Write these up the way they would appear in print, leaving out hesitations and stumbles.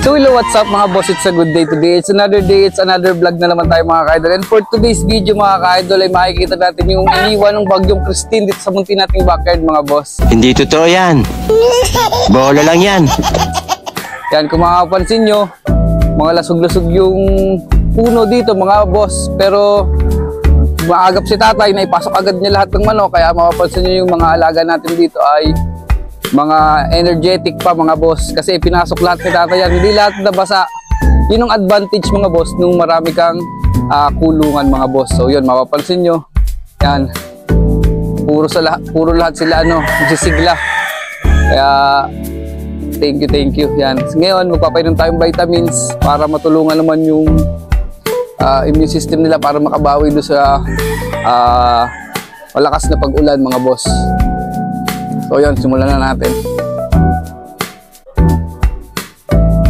So hello, what's up mga boss? It's a good day today. It's another day, it's another vlog na naman tayo mga ka-idol. And for today's video mga ka-idol ay makikita natin yung iniwan ng bagyong Christine dito sa munti nating backyard mga boss. Hindi totoo yan. Bola lang yan. Yan, kung makapansin nyo, mga lasog-lasog yung puno dito mga boss. Pero maagap si tatay na ipasok agad niya lahat ng manok. Kaya makapansin nyo yung mga alaga natin dito ay mga energetic pa mga boss, kasi pinasok lahat ni tatay yan, hindi lahat nabasa. Yun ang advantage mga boss nung marami kang kulungan mga boss. So yun, mapapansin nyo yan, puro lahat sila nagsisigla. Kaya thank you yan. Ngayon magpapainom tayong vitamins para matulungan naman yung immune system nila, para makabawi doon sa malakas na pag-ulan mga boss. So yun, simulan na natin.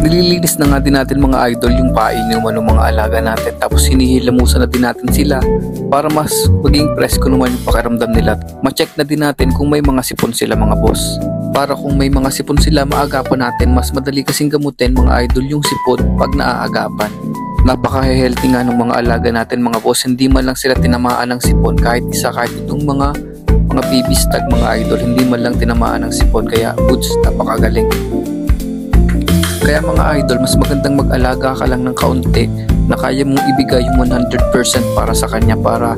Nililinis na nga din natin mga idol yung painuman ng mga alaga natin, tapos hinihilamusan na din natin sila para mas maging presko naman yung pakiramdam nila. Ma-check na din natin kung may mga sipon sila mga boss, para kung may mga sipon sila maagapan natin. Mas madali kasing gamutin mga idol yung sipon pag naaagapan. Napaka-healthy nga ng mga alaga natin mga boss, hindi man lang sila tinamaan ng sipon kahit isa, kahit itong mga baby stag mga idol, hindi man lang tinamaan ng sipon. Kaya goods, napakagaling. Kaya mga idol, mas magandang mag-alaga ka lang ng kaunti na kaya mong ibigay yung 100% para sa kanya, para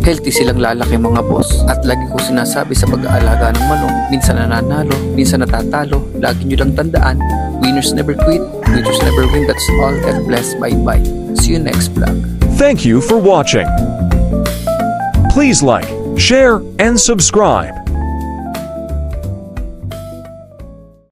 healthy silang lalaki mga boss. At lagi ko sinasabi sa pag-aalaga ng manok, minsan nananalo, minsan natatalo, lagi nyo lang tandaan, winners never quit, losers never win. That's all. God bless. Bye bye. See you next vlog. Thank you for watching. Please like, share, and subscribe.